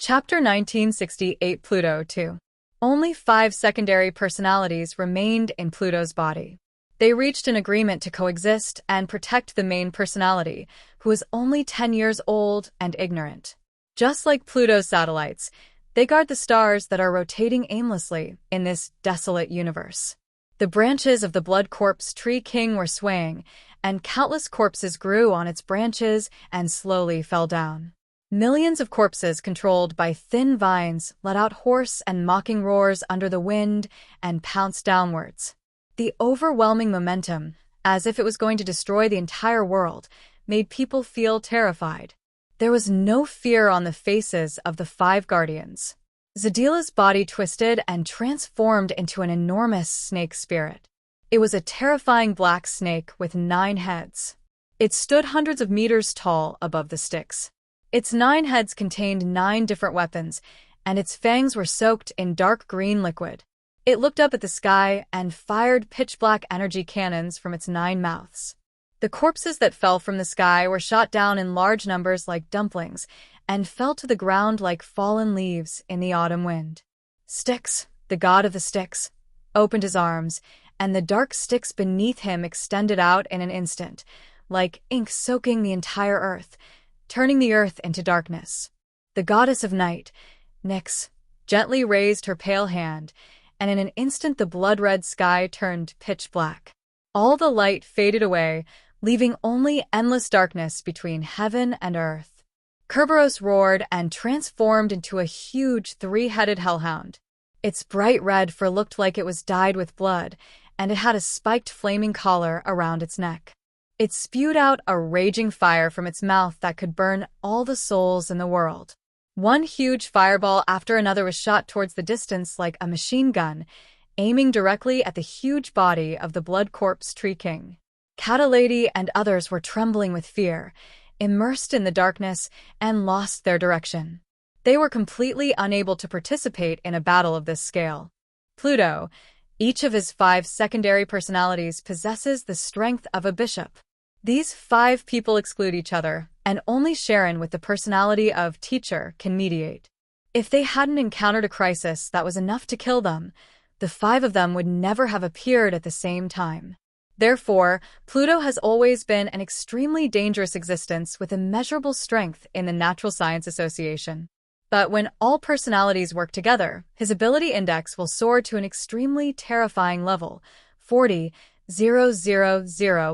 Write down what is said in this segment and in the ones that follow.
Chapter 1968 Pluto 2. Only 5 secondary personalities remained in Pluto's body. They reached an agreement to coexist and protect the main personality, who was only 10 years old and ignorant. Just like Pluto's satellites, they guard the stars that are rotating aimlessly in this desolate universe. The branches of the blood corpse tree king were swaying, and countless corpses grew on its branches and slowly fell down. Millions of corpses controlled by thin vines let out hoarse and mocking roars under the wind and pounced downwards. The overwhelming momentum, as if it was going to destroy the entire world, made people feel terrified. There was no fear on the faces of the 5 guardians. Zadila's body twisted and transformed into an enormous snake spirit. It was a terrifying black snake with 9 heads. It stood hundreds of meters tall above the Styx. Its 9 heads contained 9 different weapons, and its fangs were soaked in dark green liquid. It looked up at the sky and fired pitch-black energy cannons from its 9 mouths. The corpses that fell from the sky were shot down in large numbers like dumplings and fell to the ground like fallen leaves in the autumn wind. Styx, the god of the Styx, opened his arms, and the dark Styx beneath him extended out in an instant, like ink soaking the entire earth, turning the earth into darkness. The goddess of night, Nyx, gently raised her pale hand, and in an instant the blood-red sky turned pitch black. All the light faded away, leaving only endless darkness between heaven and earth. Kerberos roared and transformed into a huge 3-headed hellhound. Its bright red fur looked like it was dyed with blood, and it had a spiked flaming collar around its neck. It spewed out a raging fire from its mouth that could burn all the souls in the world. One huge fireball after another was shot towards the distance like a machine gun, aiming directly at the huge body of the blood corpse tree king. Catalady and others were trembling with fear, immersed in the darkness, and lost their direction. They were completely unable to participate in a battle of this scale. Pluto, each of his 5 secondary personalities, possesses the strength of a bishop. These 5 people exclude each other, and only Sharon with the personality of teacher can mediate. If they hadn't encountered a crisis that was enough to kill them, the 5 of them would never have appeared at the same time. Therefore, Pluto has always been an extremely dangerous existence with immeasurable strength in the Natural Science Association. But when all personalities work together, his ability index will soar to an extremely terrifying level, 40,000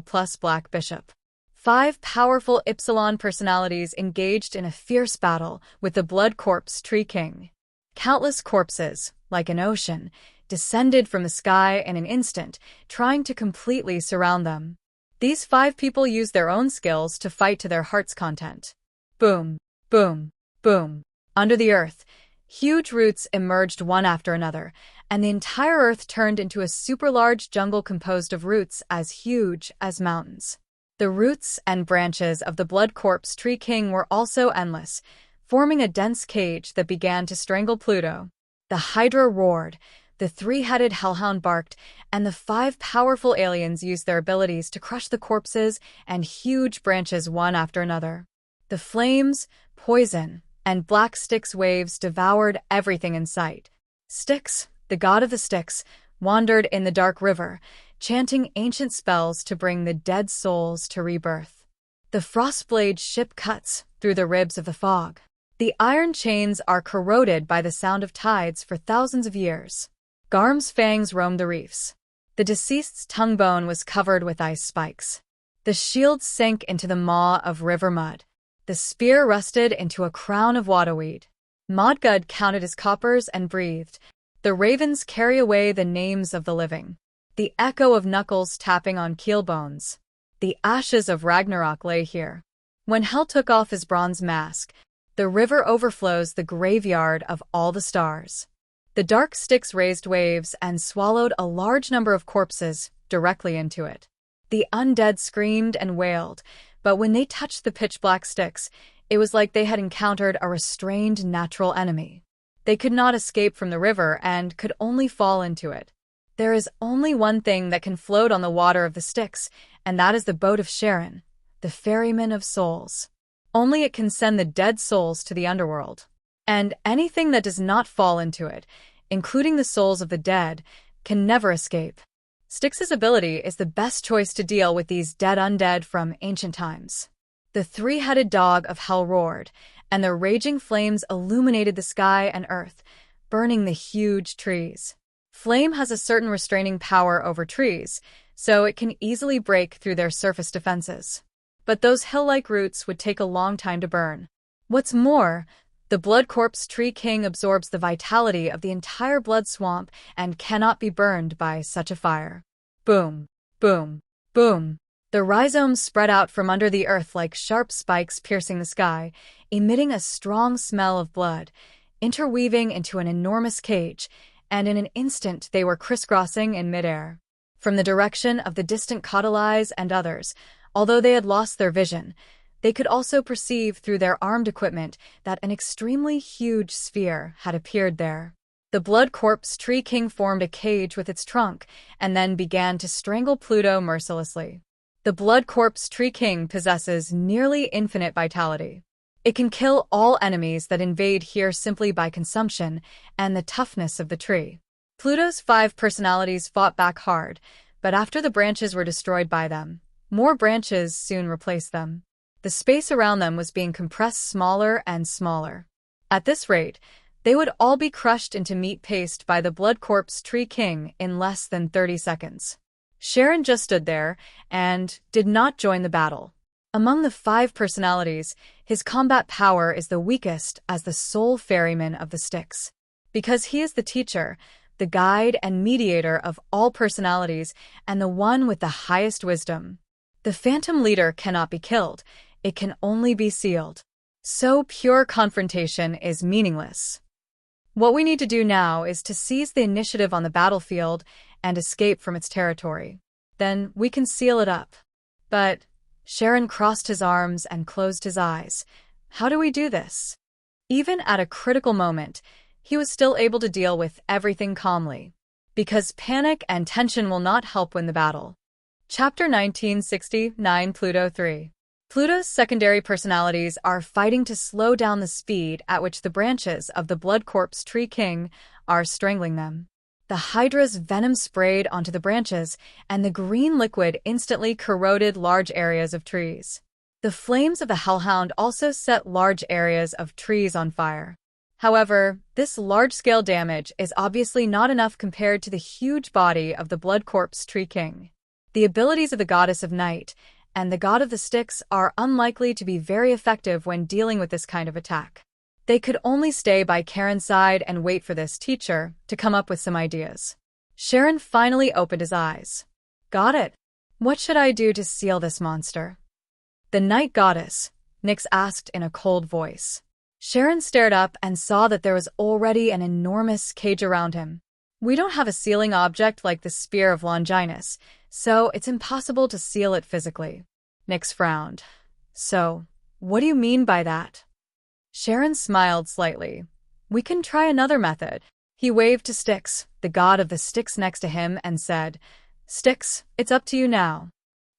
plus Black Bishop. 5 powerful Epsilon personalities engaged in a fierce battle with the Blood Corpse Tree King. Countless corpses, like an ocean, descended from the sky in an instant, trying to completely surround them. These 5 people used their own skills to fight to their heart's content. Boom, boom, boom. Under the earth, huge roots emerged one after another, and the entire earth turned into a super-large jungle composed of roots as huge as mountains. The roots and branches of the Blood Corpse Tree King were also endless, forming a dense cage that began to strangle Pluto. The Hydra roared, the 3-headed hellhound barked, and the 5 powerful aliens used their abilities to crush the corpses and huge branches one after another. The flames, poison, and black Styx waves devoured everything in sight. Styx, the god of the Styx, wandered in the dark river, chanting ancient spells to bring the dead souls to rebirth. The Frostblade ship cuts through the ribs of the fog. The iron chains are corroded by the sound of tides for thousands of years. Garm's fangs roamed the reefs. The deceased's tongue bone was covered with ice spikes. The shield sank into the maw of river mud. The spear rusted into a crown of waterweed. Modgud counted his coppers and breathed. The ravens carry away the names of the living. The echo of knuckles tapping on keel bones. The ashes of Ragnarok lay here. When Hel took off his bronze mask, the river overflows the graveyard of all the stars. The dark Styx raised waves and swallowed a large number of corpses directly into it. The undead screamed and wailed, but when they touched the pitch-black Styx, it was like they had encountered a restrained natural enemy. They could not escape from the river and could only fall into it. There is only one thing that can float on the water of the Styx, and that is the boat of Sharon, the ferryman of souls. Only it can send the dead souls to the underworld. and anything that does not fall into it, including the souls of the dead, can never escape. Styx's ability is the best choice to deal with these dead undead from ancient times. The three-headed dog of hell roared, and the raging flames illuminated the sky and earth, burning the huge trees. Flame has a certain restraining power over trees, so it can easily break through their surface defenses. But those hill-like roots would take a long time to burn. What's more, the Blood Corpse Tree King absorbs the vitality of the entire blood swamp and cannot be burned by such a fire. Boom, boom, boom. The rhizomes spread out from under the earth like sharp spikes piercing the sky, emitting a strong smell of blood, interweaving into an enormous cage, and in an instant they were crisscrossing in midair. From the direction of the distant Caudalis and others, although they had lost their vision, they could also perceive through their armed equipment that an extremely huge sphere had appeared there. The Blood Corpse Tree King formed a cage with its trunk and then began to strangle Pluto mercilessly. The Blood Corpse Tree King possesses nearly infinite vitality. It can kill all enemies that invade here simply by consumption and the toughness of the tree. Pluto's 5 personalities fought back hard, but after the branches were destroyed by them, more branches soon replaced them. The space around them was being compressed smaller and smaller. At this rate, they would all be crushed into meat paste by the Blood Corpse Tree King in less than 30 seconds. Sharon just stood there and did not join the battle. Among the 5 personalities, his combat power is the weakest as the sole ferryman of the Styx. Because he is the teacher, the guide and mediator of all personalities, and the one with the highest wisdom. The Phantom Leader cannot be killed, it can only be sealed. So pure confrontation is meaningless. What we need to do now is to seize the initiative on the battlefield and escape from its territory. Then we can seal it up. But Sharon crossed his arms and closed his eyes. How do we do this? Even at a critical moment, he was still able to deal with everything calmly. Because panic and tension will not help win the battle. Chapter 1969 Pluto 3. Pluto's secondary personalities are fighting to slow down the speed at which the branches of the Blood Corpse Tree King are strangling them. The Hydra's venom sprayed onto the branches, and the green liquid instantly corroded large areas of trees. The flames of the Hellhound also set large areas of trees on fire. However, this large-scale damage is obviously not enough compared to the huge body of the Blood Corpse Tree King. The abilities of the Goddess of Night and the God of the Styx are unlikely to be very effective when dealing with this kind of attack. They could only stay by Karen's side and wait for this teacher to come up with some ideas. Sharon finally opened his eyes. Got it. What should I do to seal this monster? The Night Goddess, Nyx asked in a cold voice. Sharon stared up and saw that there was already an enormous cage around him. We don't have a sealing object like the Spear of Longinus, so it's impossible to seal it physically. Nyx frowned. So, what do you mean by that? Sharon smiled slightly. We can try another method. He waved to Styx, the god of the Styx next to him, and said, Styx, it's up to you now.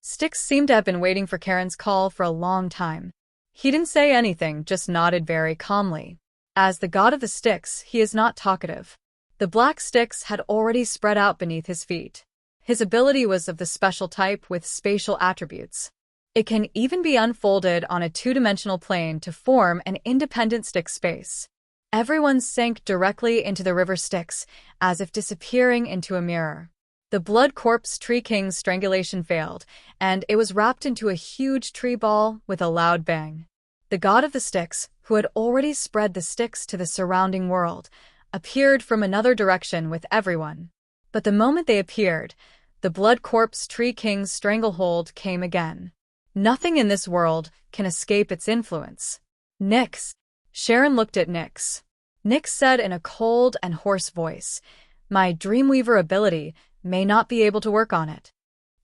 Styx seemed to have been waiting for Karen's call for a long time. He didn't say anything, just nodded very calmly. As the god of the Styx, he is not talkative. The black Styx had already spread out beneath his feet. His ability was of the special type with spatial attributes. It can even be unfolded on a 2-dimensional plane to form an independent Styx space. Everyone sank directly into the river Styx, as if disappearing into a mirror. The Blood Corpse Tree King's strangulation failed, and it was wrapped into a huge tree ball with a loud bang. The god of the Styx, who had already spread the Styx to the surrounding world, appeared from another direction with everyone. But the moment they appeared, the Blood Corpse Tree King's stranglehold came again. Nothing in this world can escape its influence. Nyx. Sharon looked at Nyx. Nyx said in a cold and hoarse voice, My Dreamweaver ability may not be able to work on it.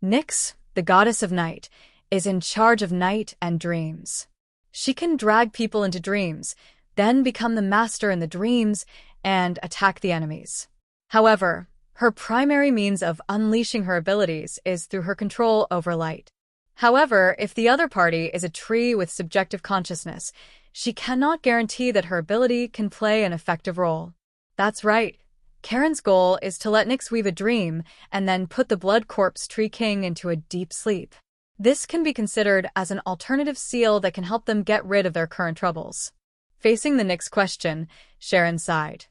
Nyx, the goddess of night, is in charge of night and dreams. She can drag people into dreams, then become the master in the dreams and attack the enemies. However, her primary means of unleashing her abilities is through her control over light. However, if the other party is a tree with subjective consciousness, she cannot guarantee that her ability can play an effective role. That's right. Karen's goal is to let Nyx weave a dream and then put the Blood Corpse Tree King into a deep sleep. This can be considered as an alternative seal that can help them get rid of their current troubles. Facing the Nyx question, Sharon sighed.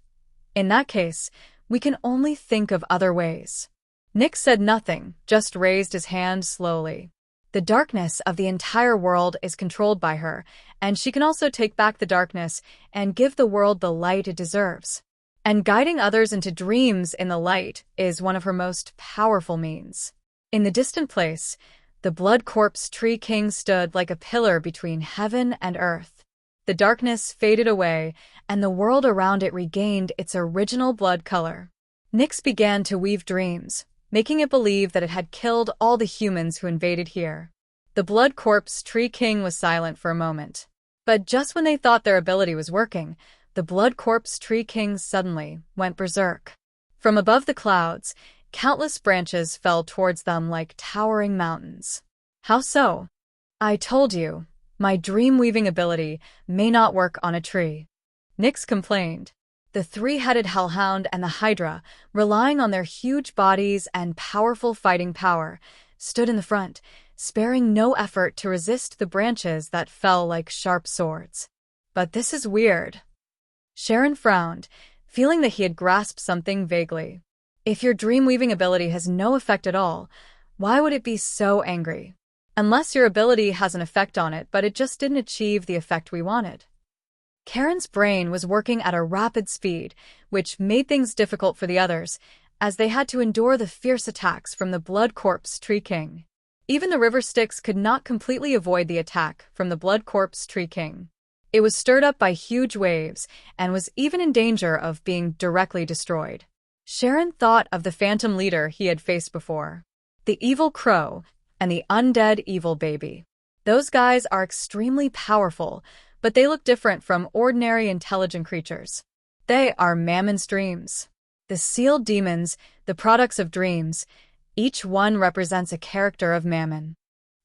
In that case, we can only think of other ways. Nyx said nothing, just raised his hand slowly. The darkness of the entire world is controlled by her, and she can also take back the darkness and give the world the light it deserves. And guiding others into dreams in the light is one of her most powerful means. In the distant place, the Blood Corpse Tree King stood like a pillar between heaven and earth. The darkness faded away, and the world around it regained its original blood color. Nyx began to weave dreams, making it believe that it had killed all the humans who invaded here. The Blood Corpse Tree King was silent for a moment. But just when they thought their ability was working, the Blood Corpse Tree King suddenly went berserk. From above the clouds, countless branches fell towards them like towering mountains. How so? I told you, my dream-weaving ability may not work on a tree. Nyx complained. The three-headed hellhound and the Hydra, relying on their huge bodies and powerful fighting power, stood in the front, sparing no effort to resist the branches that fell like sharp swords. But this is weird. Sharon frowned, feeling that he had grasped something vaguely. If your dream-weaving ability has no effect at all, why would it be so angry? Unless your ability has an effect on it, but it just didn't achieve the effect we wanted. Karen's brain was working at a rapid speed, which made things difficult for the others, as they had to endure the fierce attacks from the Blood Corpse Tree King. Even the river Styx could not completely avoid the attack from the Blood Corpse Tree King. It was stirred up by huge waves and was even in danger of being directly destroyed. Sharon thought of the phantom leader he had faced before. The evil crow and the undead evil baby. Those guys are extremely powerful, but they look different from ordinary intelligent creatures. They are Mammon's dreams. The sealed demons, the products of dreams, each one represents a character of Mammon.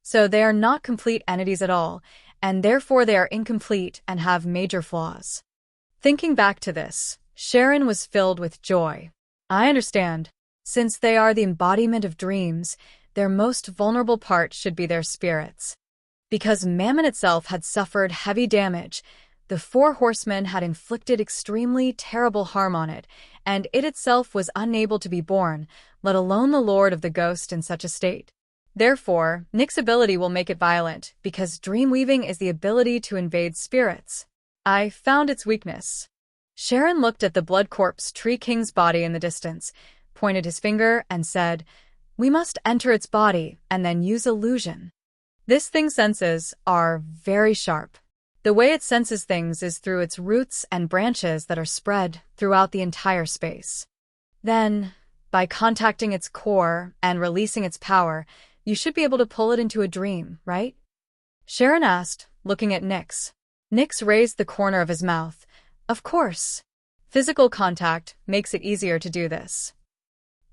So they are not complete entities at all, and therefore they are incomplete and have major flaws. Thinking back to this, Sharon was filled with joy. I understand. Since they are the embodiment of dreams, their most vulnerable part should be their spirits. Because Mammon itself had suffered heavy damage, the four horsemen had inflicted extremely terrible harm on it, and it itself was unable to be born, let alone the Lord of the Ghost in such a state. Therefore, Nyx's ability will make it violent, because dream-weaving is the ability to invade spirits. I found its weakness. Sharon looked at the Blood Corpse Tree King's body in the distance, pointed his finger, and said, "We must enter its body and then use illusion." This thing's senses are very sharp. The way it senses things is through its roots and branches that are spread throughout the entire space. Then, by contacting its core and releasing its power, you should be able to pull it into a dream, right? Sharon asked, looking at Nyx. Nyx raised the corner of his mouth. Of course. Physical contact makes it easier to do this.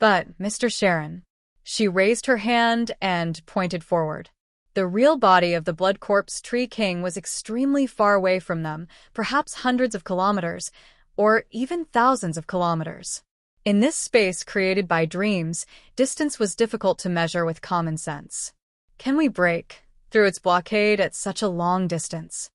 But, Mr. Sharon. She raised her hand and pointed forward. The real body of the Blood Corpse Tree King was extremely far away from them, perhaps hundreds of kilometers, or even thousands of kilometers. In this space created by dreams, distance was difficult to measure with common sense. Can we break through its blockade at such a long distance?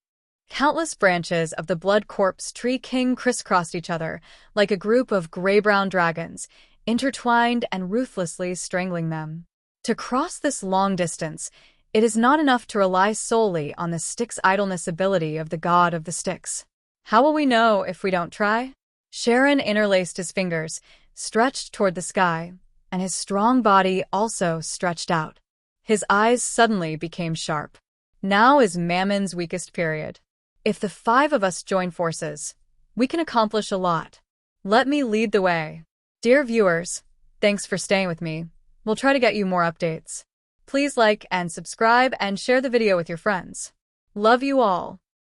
Countless branches of the Blood Corpse Tree King crisscrossed each other, like a group of gray-brown dragons, intertwined and ruthlessly strangling them. To cross this long distance, it is not enough to rely solely on the Styx idleness ability of the god of the Styx. How will we know if we don't try? Sharon interlaced his fingers, stretched toward the sky, and his strong body also stretched out. His eyes suddenly became sharp. Now is Mammon's weakest period. If the five of us join forces, we can accomplish a lot. Let me lead the way. Dear viewers, thanks for staying with me. We'll try to get you more updates. Please like and subscribe and share the video with your friends. Love you all.